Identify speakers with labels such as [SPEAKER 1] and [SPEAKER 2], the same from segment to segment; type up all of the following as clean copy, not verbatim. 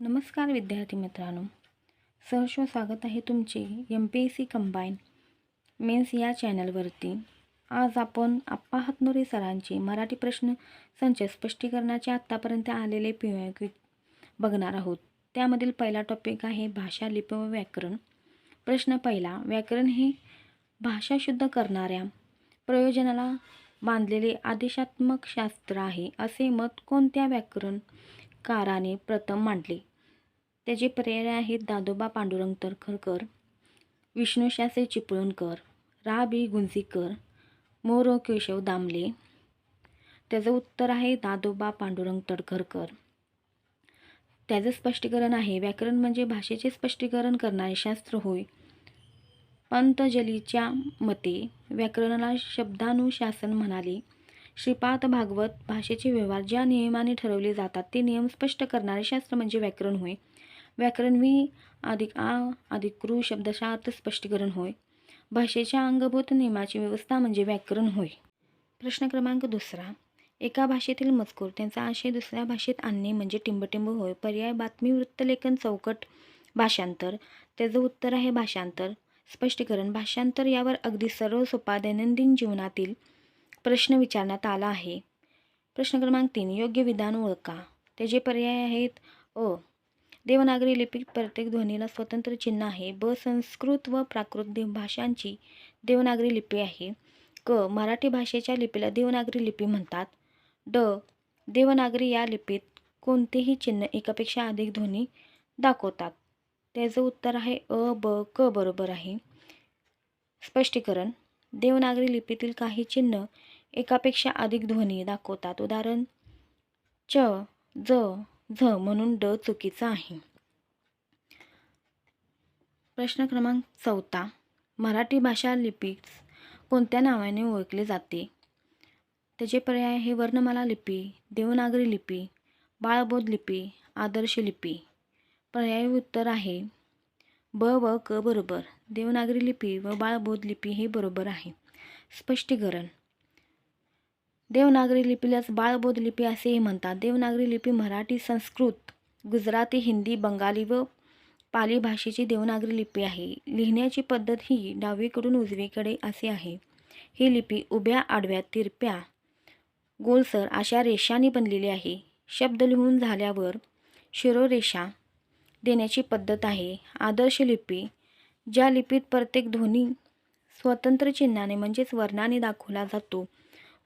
[SPEAKER 1] नमस्कार विद्यार्थी मित्रांनो, सहर्ष स्वागत आहे तुमचे MPSC कंबाईन मेन्स या चॅनलवरती। आज आपण आप्पा हातनुरे सरांचे मराठी प्रश्न संच स्पष्टीकरणाचे आत्तापर्यंत आलेले PYQ बघणार आहोत। त्यामधील पहिला टॉपिक आहे भाषा, लिपी व व्याकरण। प्रश्न पहिला, व्याकरण हे भाषा शुद्ध करणाऱ्या प्रयोजनाला बांधलेले आदेशात्मक शास्त्र आहे असे मत कोणत्या व्याकरणकाराने प्रथम मांडले? त्याचे पर्याय आहेत दादोबा पांडुरंग तर्खडकर, विष्णू शास्त्री चिपळूणकर, रा बी गुंजीकर, मोरो केशव दामले। त्याचं उत्तर आहे दादोबा पांडुरंग तर्खडकर। त्याचं स्पष्टीकरण आहे, व्याकरण म्हणजे भाषेचे स्पष्टीकरण करणारे शास्त्र होय। पंतजलीच्या मते व्याकरणाला शब्दानुशासन म्हणाले। श्रीपाद भागवत भाषेचे व्यवहार ज्या नियमाने ठरवले जातात ते नियम स्पष्ट करणारे शास्त्र म्हणजे व्याकरण होय। व्याकरण वी अधिक आ अधिक कृ शब्दशास्त्र स्पष्टीकरण होय। भाषेच्या अंगभूत नियमाची व्यवस्था म्हणजे व्याकरण होय। प्रश्न क्रमांक दुसरा, एका भाषेतील मजकूर त्यांचा आशय दुसऱ्या भाषेत आणणे म्हणजे टिंबटिंब होय। पर्याय बातमी, वृत्तलेखन, चौकट, भाषांतर। त्याचं उत्तर आहे भाषांतर। स्पष्टीकरण, भाषांतर यावर अगदी सरळ सोपा दैनंदिन जीवनातील प्रश्न विचारण्यात आला आहे। प्रश्न क्रमांक 3, योग्य विधान ओळखा। त्याचे पर्याय आहेत अ, देवनागरी लिपीत प्रत्येक ध्वनीला स्वतंत्र चिन्ह आहे। ब, संस्कृत व प्राकृत भाषांची देवनागरी लिपी आहे। क, मराठी भाषेच्या लिपीला देवनागरी लिपी म्हणतात। ड, देवनागरी या लिपीत कोणतेही चिन्ह एकापेक्षा अधिक ध्वनी दाखवतात। त्याचं उत्तर आहे अ, ब, क बरोबर आहे। स्पष्टीकरण, देवनागरी लिपीतील काही चिन्ह एकापेक्षा अधिक ध्वनी दाखवतात। उदाहरण च, ज, झ म्हणून ड चुकीचा आहे। प्रश्न क्रमांक 4, मराठी भाषा लिपीस कोणत्या नावाने ओळखले जाते? त्याचे पर्याय आहे वर्णमाला लिपी, देवनागरी लिपी, बाळबोध लिपी, आदर्श लिपी। पर्यायी उत्तर आहे ब व क बरोबर। देवनागरी लिपी व बाळबोध लिपी हे बरोबर आहे। स्पष्टीकरण, देवनागरी लिपीलाच बाळबोध लिपी असेही म्हणतात। देवनागरी लिपी मराठी, संस्कृत, गुजराती, हिंदी, बंगाली व पाली भाषेची देवनागरी लिपी आहे। लिहिण्याची पद्धत ही डावीकडून उजवीकडे असे आहे। ही लिपी उभ्या, आडव्या, तिरप्या, गोलसर अशा रेषांनी बनलेली आहे। शब्द लिहून झाल्यावर शिरोरेषा देण्याची पद्धत आहे। आदर्श लिपी, ज्या लिपीत प्रत्येक ध्वनी स्वतंत्र चिन्हाने म्हणजेच वर्णाने दाखवला जातो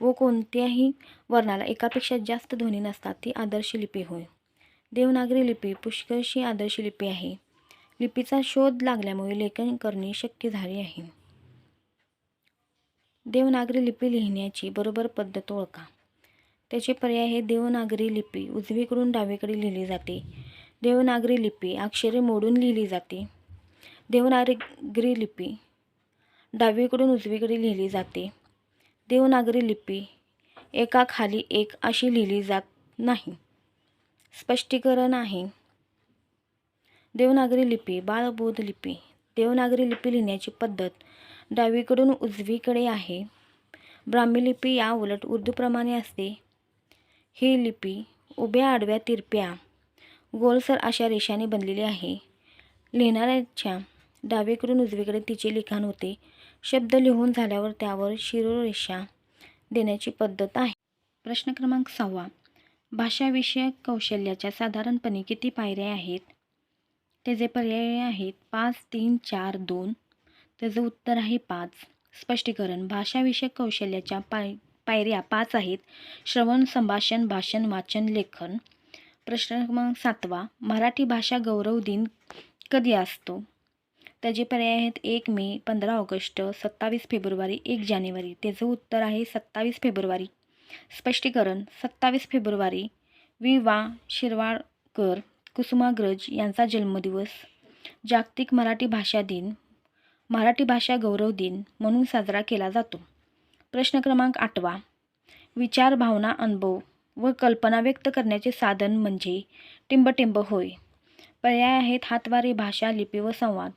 [SPEAKER 1] व कोणत्याही वर्णाला एकापेक्षा जास्त ध्वनी नसतात, ती आदर्श लिपी होय। देवनागरी लिपी पुष्कळशी आदर्श लिपी आहे। लिपीचा शोध लागल्यामुळे लेखन करणे शक्य झाले आहे। देवनागरी लिपी लिहिण्याची बरोबर पद्धत ओळखा। त्याचे पर्याय आहे देवनागरी लिपी उजवीकडून डावीकडे लिहिली जाते। देवनागरी लिपी अक्षरे मोडून लिहिली जाते। देवनागरी लिपी डावीकडून उजवीकडे लिहिली जाते। देवनागरी लिपी एकाखाली एक अशी लिहिली जात नाही। स्पष्टीकरण आहे, देवनागरी लिपी बाळबोध लिपी। देवनागरी लिपी लिहिण्याची पद्धत डावीकडून उजवीकडे आहे। ब्राह्मी लिपी या उलट उर्दूप्रमाणे असते। ही लिपी उभ्या, आडव्या, तिरप्या, गोलसर अशा रेषांनी बनलेली आहे। लिहिणाऱ्याच्या डावीकडून उजवीकडे तिचे लिखाण होते। शब्द लिहून झाल्यावर त्यावर शिरोरेषा देण्याची पद्धत आहे। प्रश्न क्रमांक 6, भाषाविषयक कौशल्याच्या साधारणपणे किती पायऱ्या आहेत? त्याचे पर्याय आहेत 5, 3, 4, 2। त्याचं उत्तर आहे 5। स्पष्टीकरण, भाषाविषयक कौशल्याच्या पायऱ्या 5 आहेत। श्रवण, संभाषण, भाषण, वाचन, लेखन। प्रश्न क्रमांक 7, मराठी भाषा गौरव दिन कधी असतो? त्याचे पर्याय आहेत 1 मे, 15 ऑगस्ट, 27 फेब्रुवारी, 1 जानेवारी। त्याचं उत्तर आहे 27 फेब्रुवारी। स्पष्टीकरण, 27 फेब्रुवारी वि. वा. शिरवाडकर, कुसुमाग्रज यांचा जन्मदिवस जागतिक मराठी भाषा दिन, मराठी भाषा गौरव दिन म्हणून साजरा केला जातो। प्रश्न क्रमांक 8, विचार, भावना, अनुभव व कल्पना व्यक्त करण्याचे साधन म्हणजे टिंबटिंब होय। पर्याय आहेत हातवारे, भाषा, लिपी व संवाद।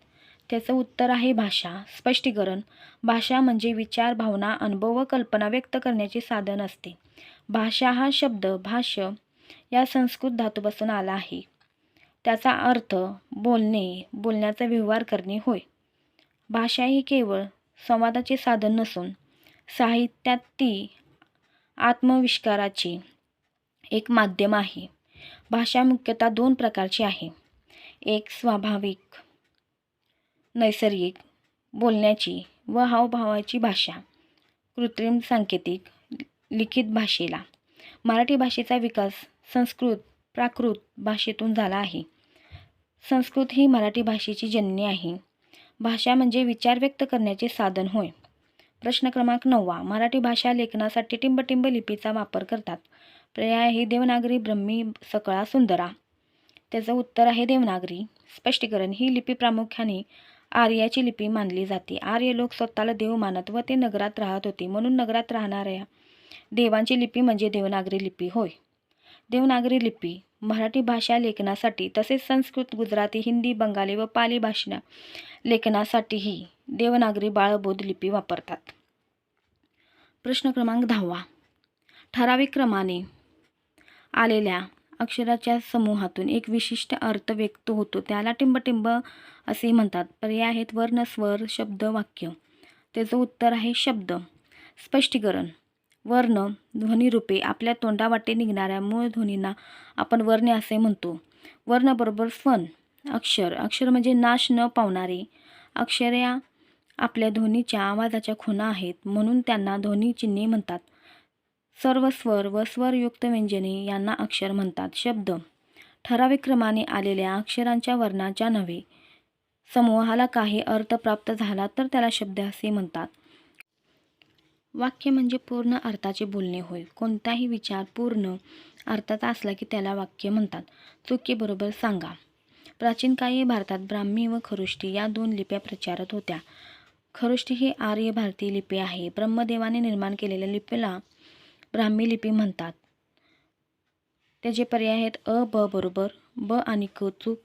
[SPEAKER 1] त्याचं उत्तर आहे भाषा। स्पष्टीकरण, भाषा म्हणजे विचार, भावना, अनुभव व कल्पना व्यक्त करण्याचे साधन असते। भाषा हा शब्द भाष्य या संस्कृत धातूपासून आला आहे। त्याचा अर्थ बोलणे, बोलण्याचा व्यवहार करणे होय. भाषा ही केवळ संवादाचे साधन नसून साहित्यात ती आत्मविष्काराचे एक माध्यम आहे. भाषा मुख्यतः दोन प्रकारची आहे. एक स्वाभाविक नैसर्गिक बोलण्याची व हावभावाची भाषा, कृत्रिम सांकेतिक लिखित भाषेला. मराठी भाषेचा विकास संस्कृत प्राकृत भाषेतून झाला आहे. संस्कृत ही मराठी भाषेची जननी आहे. भाषा म्हणजे विचार व्यक्त करण्याचे साधन होय. प्रश्न क्रमांक 9. मराठी भाषा लेखनासाठी टिंबटिंब लिपीचा वापर करतात. पर्याय आहे देवनागरी, ब्रह्मी, सकळा, सुंदरा. त्याचं उत्तर आहे देवनागरी. स्पष्टीकरण ही लिपी प्रामुख्याने आर्याची लिपी मानली जाते. आर्य लोक स्वतःला देव मानत व ते नगरात राहत होते, म्हणून नगरात राहणाऱ्या देवांची लिपी म्हणजे देवनागरी लिपी होय. देवनागरी लिपी मराठी भाषा लेखनासाठी तसेच संस्कृत, गुजराती, हिंदी, बंगाली व पाली भाषा लेखनासाठीही देवनागरी बाळबोध लिपी वापरतात. प्रश्न क्रमांक 10. ठराविक क्रमाने आलेल्या अक्षराच्या समूहातून एक विशिष्ट अर्थ व्यक्त होतो त्याला टिंबटिंब असे म्हणतात. पर्याय आहेत वर्ण, स्वर, शब्द, वाक्य. त्याचं उत्तर आहे शब्द. स्पष्टीकरण वर्ण ध्वनिरूपे आपल्या तोंडावाटे निघणाऱ्या मूळ ध्वनींना आपण वर्णे असे म्हणतो. वर्ण बरोबर स्वन. अक्षर अक्षर म्हणजे नाश न पावणारे. अक्षरे आपल्या ध्वनीच्या आवाजाच्या खुणा आहेत, म्हणून त्यांना ध्वनिचिन्हे म्हणतात. सर्व स्वर व स्वरयुक्त व्यंजने यांना अक्षर म्हणतात. शब्द ठराविक क्रमाने आलेल्या अक्षरांच्या वर्णाच्या नव्हे समूहाला काही अर्थ प्राप्त झाला तर त्याला शब्द असे म्हणतात. वाक्य म्हणजे पूर्ण अर्थाचे बोलणे होय. कोणताही विचार पूर्ण अर्थाचा असला की त्याला वाक्य म्हणतात. चुकी बरोबर सांगा. प्राचीन काळी भारतात ब्राह्मी व खरुष्टी या दोन लिप्या प्रचारत होत्या. खरुष्टी ही आर्य भारतीय लिपी आहे. ब्रह्मदेवाने निर्माण केलेल्या लिपीला ब्राह्मी लिपी म्हणतात. त्याचे पर्याय आहेत अ ब बरोबर, ब आणि क चूक,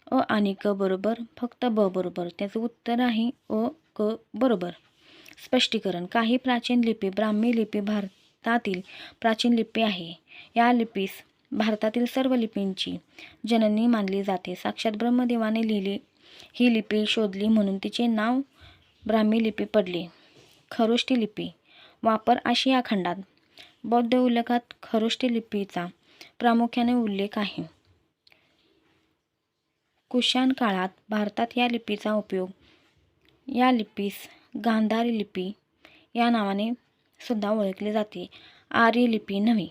[SPEAKER 1] अ आणि क बरोबर, फक्त ब बरोबर. त्याचं उत्तर आहे अ क बरोबर. स्पष्टीकरण काही प्राचीन लिपी ब्राह्मी लिपी भारतातील प्राचीन लिपी आहे. या लिपीस भारतातील सर्व लिपींची जननी मानली जाते. साक्षात ब्रह्मदेवाने लिहिली ही लिपी शोधली म्हणून तिचे नाव ब्राह्मी लिपी पडले. खरोष्टी लिपी वापर आशिया खंडात. बौद्ध उल्लेखात खरोष्टी लिपीचा प्रामुख्याने उल्लेख आहे. कुशाण काळात भारतात या लिपीचा उपयोग या लिपीस गांधारी लिपी या नावाने सुद्धा ओळखले जाते. आर्य लिपी नव्हे.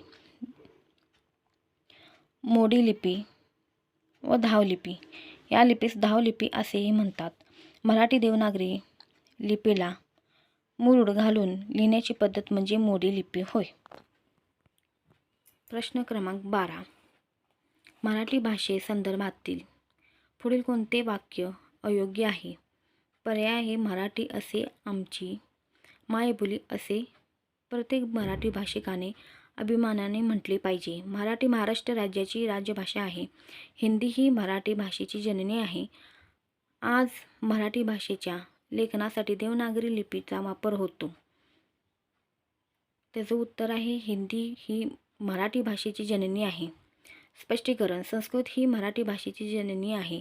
[SPEAKER 1] मोडी लिपी व धावलिपी या लिपीस धावलिपी असेही म्हणतात. मराठी देवनागरी लिपीला मुरुड घालून लिहिण्याची पद्धत म्हणजे मोडी लिपी होय. प्रश्न क्रमांक 12. मराठी भाषेसंदर्भातील पुढील कोणते वाक्य अयोग्य आहे? पर्याय आहे मराठी असे आमची मायबोली असे प्रत्येक मराठी भाषिकाने अभिमानाने म्हटले पाहिजे. मराठी महाराष्ट्र राज्याची राजभाषा आहे. हिंदी ही मराठी भाषेची जननी आहे. आज मराठी भाषेच्या लेखनासाठी देवनागरी लिपीचा वापर होतो. त्याचं उत्तर आहे हिंदी ही मराठी भाषेची जननी आहे. स्पष्टीकरण संस्कृत ही मराठी भाषेची जननी आहे,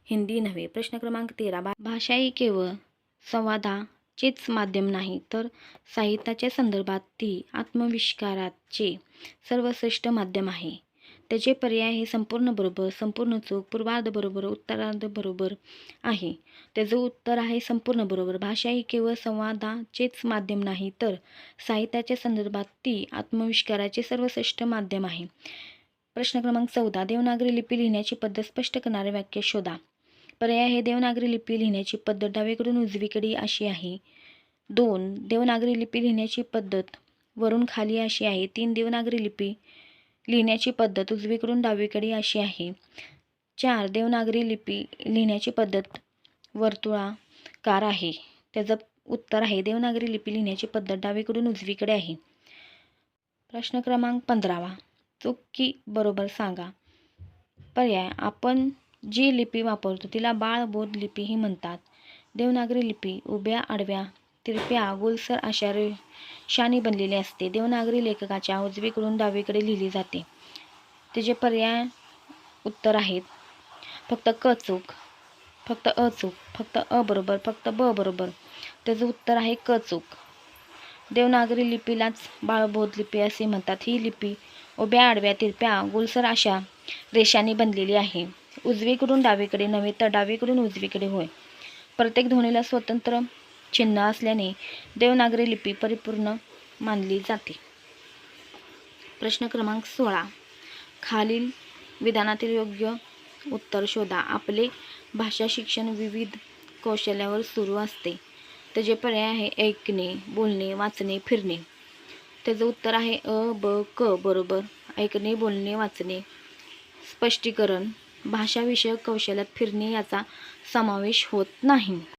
[SPEAKER 1] हिंदी नव्हे. प्रश्न क्रमांक 13. भाषा ही केवळ संवादाचेच माध्यम नाही तर साहित्याच्या संदर्भात ती आत्मविष्काराचे सर्वश्रेष्ठ माध्यम आहे. त्याचे पर्याय हे संपूर्ण बरोबर, संपूर्ण चूक, पूर्वार्ध बरोबर, उत्तरार्ध बरोबर आहे. त्याचं उत्तर आहे संपूर्ण बरोबर. भाषा ही केवळ संवादाचेच माध्यम नाही तर साहित्याच्या संदर्भात ती आत्मविष्काराचे सर्वश्रेष्ठ माध्यम आहे. प्रश्न क्रमांक 14. देवनागरी लिपी लिहिण्याची पद्धत स्पष्ट करणारे वाक्य शोधा. पर्याय हे देवनागरी लिपी लिहिण्याची पद्धत डावीकडून उजवीकडे अशी आहे. 2. देवनागरी लिपी लिहिण्याची पद्धत वरून खाली अशी आहे. 3. देवनागरी लिपी लिहिण्याची पद्धत उजवीकडून डावीकडे अशी आहे. 4. देवनागरी लिपी लिहिण्याची पद्धत वर्तुळाकार आहे. त्याचं उत्तर आहे देवनागरी लिपी लिहिण्याची पद्धत डावीकडून उजवीकडे आहे. प्रश्न क्रमांक 15. चुकी बरोबर सांगा. पर्याय आपण जी लिपी वापरतो तिला बाळबोध लिपीही म्हणतात. देवनागरी लिपी उभ्या, आडव्या, तिरप्या, गोलसर अशा रेषांनी बनलेली असते. देवनागरी लेखकाच्या उजवीकडून डावीकडे लिहिली जाते. त्याचे पर्याय उत्तर आहेत फक्त क चूक, फक्त अ चूक, फक्त अ बरोबर, फक्त ब बरोबर. त्याचं उत्तर आहे क चूक. देवनागरी लिपीलाच बाळबोध लिपी असे म्हणतात. ही लिपी उभ्या आडव्या तिरप्या गोलसर अशा रेषांनी बनलेली आहे. उजवीकडून डावीकडे नव्हे तर डावीकडून उजवीकडे होय. प्रत्येक ध्वनीला स्वतंत्र चिन्ह असल्याने देवनागरी लिपी परिपूर्ण मानली जाते. प्रश्न क्रमांक 16. खालील विधानातील योग्य उत्तर शोधा. आपले भाषा शिक्षण विविध कौशल्यावर सुरू असते. त्याचे पर्याय आहे ऐकणे, बोलणे, वाचणे, फिरणे. त्याचं उत्तर आहे अ, ब, क बरोबर. ऐकणे, बोलणे, वाचणे. स्पष्टीकरण: भाषा विषयक कौशल्यात फिरणे याचा समावेश होत नाही.